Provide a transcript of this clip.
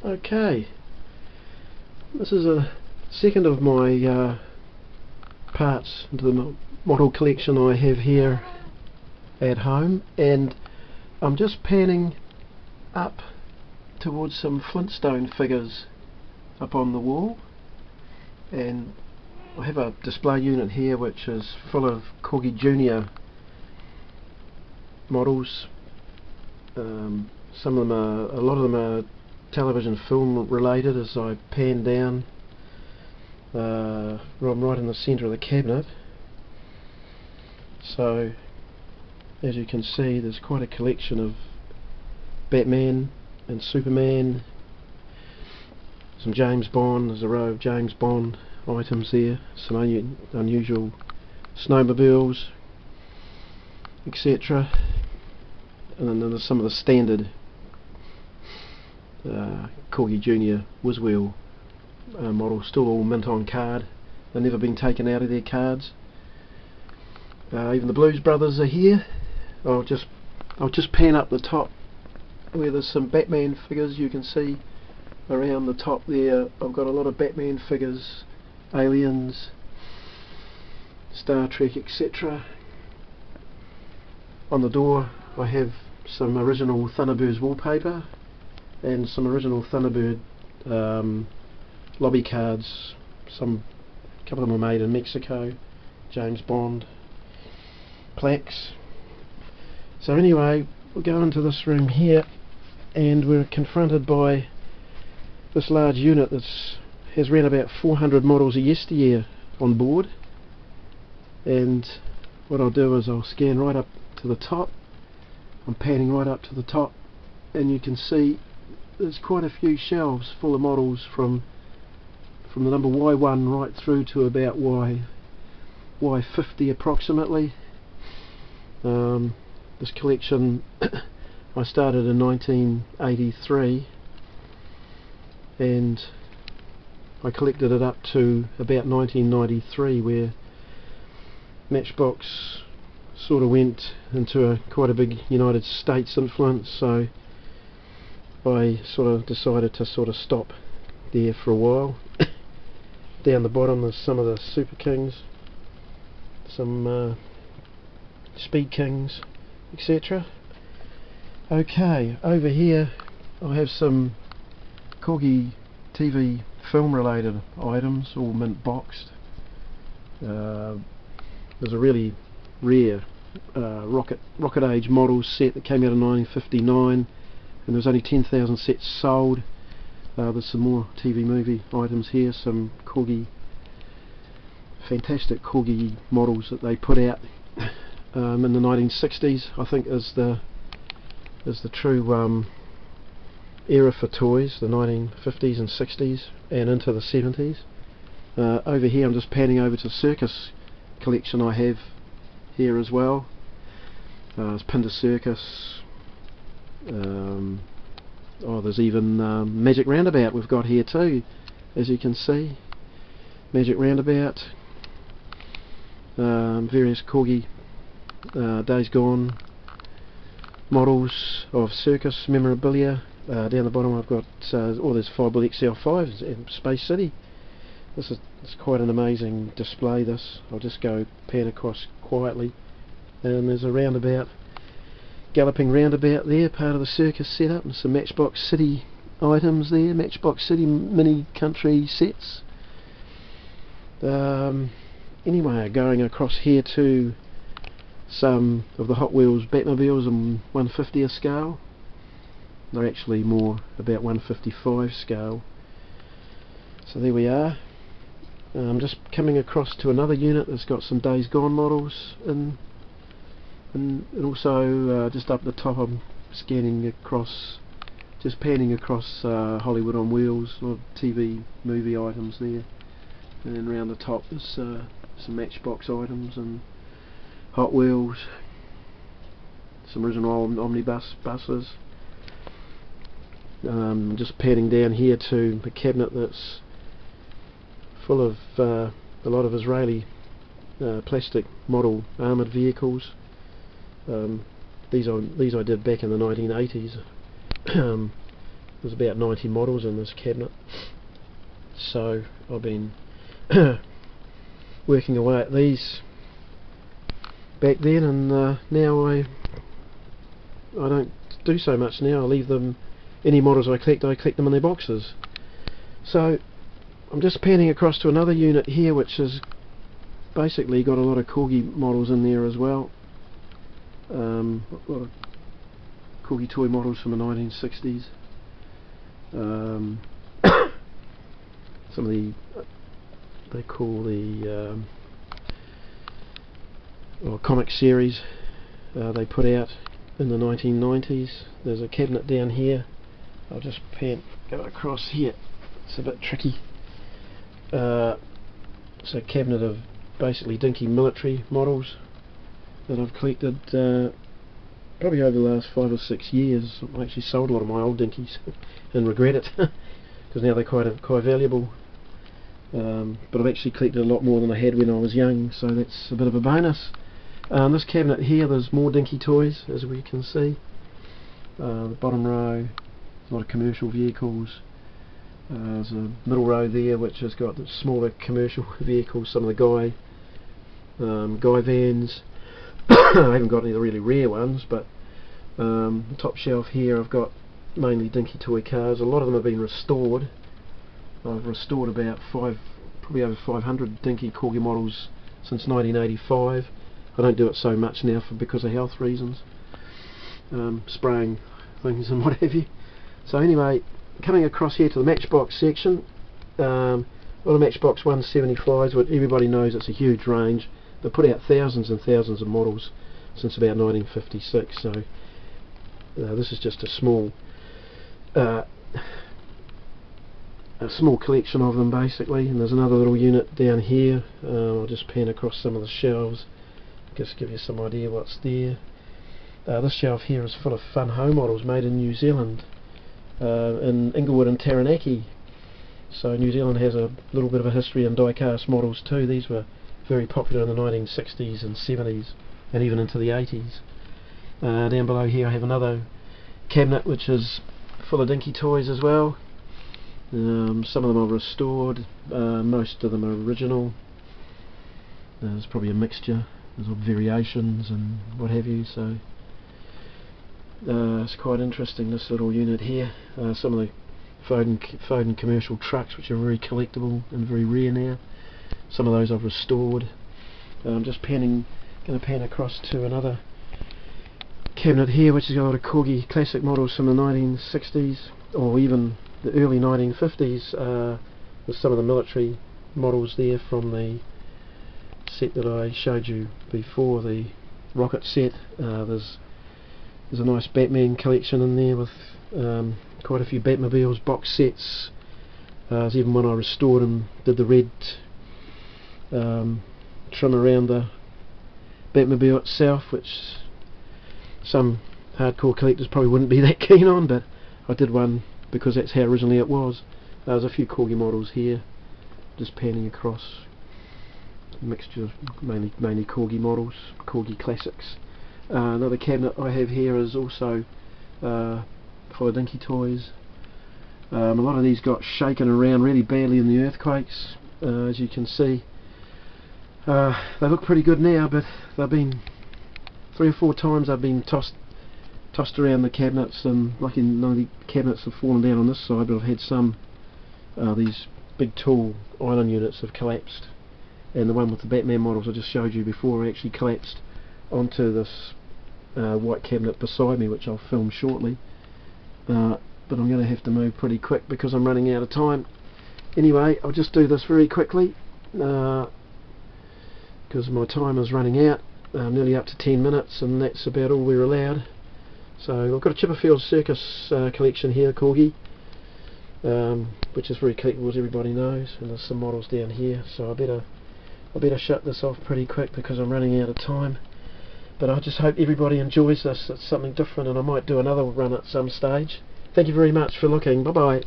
Okay, this is a second of my parts into the model collection I have here at home, and I'm just panning up towards some Flintstone figures up on the wall, and I have a display unit here which is full of Corgi Junior models. A lot of them are television film related. As I pan down, I'm right in the centre of the cabinet, so as you can see there's quite a collection of Batman and Superman, some James Bond. There's a row of James Bond items there, some unusual snowmobiles, etc. And then there's some of the standard Corgi Junior Whizwheel models, still all mint on card. They've never been taken out of their cards. Even the Blues Brothers are here. I'll just pan up the top where there's some Batman figures. You can see around the top there I've got a lot of Batman figures, Aliens, Star Trek, etc. On the door I have some original Thunderbirds wallpaper and some original Thunderbird lobby cards. A couple of them are made in Mexico, James Bond plaques. So anyway, we'll go into this room here, and we're confronted by this large unit that has ran about 400 models a yesteryear on board. And what I'll do is I'll scan right up to the top. I'm panning right up to the top, and you can see there's quite a few shelves full of models from the number Y1 right through to about Y50 approximately. This collection I started in 1983, and I collected it up to about 1993, where Matchbox sort of went into quite a big United States influence, so I sort of decided to sort of stop there for a while. Down the bottom there's some of the Super Kings, some Speed Kings, etc. Okay, over here I have some Corgi TV film related items, all mint boxed. There's a really rare Rocket Age models set that came out in 1959, and there was only 10,000 sets sold. There's some more TV movie items here, some fantastic Corgi models that they put out in the 1960s. I think is the true era for toys, the 1950s and 60s and into the 70s. Over here I'm just panning over to the circus collection I have here as well. There's Pinda Circus. There's even Magic Roundabout we've got here too, as you can see. Magic Roundabout, various Corgi Days Gone models of circus memorabilia. Down the bottom I've got there's Fireball XL5s in Space City. This is quite an amazing display. This I'll just go pan across quietly, and there's a roundabout, galloping roundabout there, part of the circus setup, and some Matchbox City items there, Matchbox City mini country sets. Anyway, going across here to some of the Hot Wheels Batmobiles in 1/50th scale. They're actually more about 1/55 scale. So there we are. I'm just coming across to another unit that's got some Days Gone models, and also just up the top I'm scanning across, just panning across Hollywood on Wheels, or TV movie items there, and then round the top there's some Matchbox items and Hot Wheels, some original omnibus buses. Just panning down here to a cabinet that's full of a lot of Israeli plastic model armoured vehicles. These I did back in the 1980s. there's about 90 models in this cabinet, so I've been working away at these back then, and now I don't do so much now. I leave them, any models I collect them in their boxes. So I'm just panning across to another unit here which has basically got a lot of Corgi models in there as well. A lot of Corgi toy models from the 1960s. Some of the, they call the comic series they put out in the 1990s. There's a cabinet down here. I'll just go across here. It's a bit tricky. It's a cabinet of basically dinky military models that I've collected probably over the last 5 or 6 years. I actually sold a lot of my old dinkies and regret it because now they're quite valuable. But I've actually collected a lot more than I had when I was young, so that's a bit of a bonus. This cabinet here, there's more dinky toys, as we can see. The bottom row, a lot of commercial vehicles. There's a middle row there which has got the smaller commercial vehicles, some of the guy vans. I haven't got any of the really rare ones, but the top shelf here I've got mainly dinky toy cars. A lot of them have been restored. I've restored about probably over 500 dinky Corgi models since 1985. I don't do it so much now because of health reasons, spraying things and what have you. So anyway, coming across here to the Matchbox section, a lot of Matchbox 175s, what everybody knows, it's a huge range. They put out thousands and thousands of models since about 1956, so this is just a small collection of them basically. And there's another little unit down here. I'll just pan across some of the shelves, just give you some idea what's there. This shelf here is full of fun home models made in New Zealand, in Inglewood and Taranaki. So New Zealand has a little bit of a history in diecast models too. These were very popular in the 1960s and 70s and even into the 80s. Down below here I have another cabinet which is full of dinky toys as well. Some of them are restored, most of them are original. There's probably a mixture, there's variations and what have you, so it's quite interesting, this little unit here. Some of the Foden commercial trucks which are very collectible and very rare now. Some of those I've restored. I'm just going to pan across to another cabinet here which has got a lot of Corgi classic models from the 1960s or even the early 1950s. With some of the military models there from the set that I showed you before, the rocket set. There's a nice Batman collection in there with quite a few Batmobiles box sets. There's even when I restored them, did the red trim around the Batmobile itself, which some hardcore collectors probably wouldn't be that keen on, but I did one because that's how originally it was. There's a few Corgi models here, just panning across, a mixture of mainly Corgi models, Corgi classics. Another cabinet I have here is also full of dinky toys. A lot of these got shaken around really badly in the earthquakes, as you can see. They look pretty good now, but they've been 3 or 4 times I've been tossed around the cabinets, and lucky none of the cabinets have fallen down on this side, but I've had some. These big tall island units have collapsed, and the one with the Batman models I just showed you before actually collapsed onto this white cabinet beside me, which I'll film shortly. But I'm going to have to move pretty quick because I'm running out of time. Anyway, I'll just do this very quickly because my time is running out. I'm nearly up to 10 minutes, and that's about all we're allowed. So I've got a Chipperfield Circus collection here, Corgi, which is very collectible, as everybody knows, and there's some models down here. So I better shut this off pretty quick because I'm running out of time. But I just hope everybody enjoys this. It's something different, and I might do another run at some stage. Thank you very much for looking. Bye bye.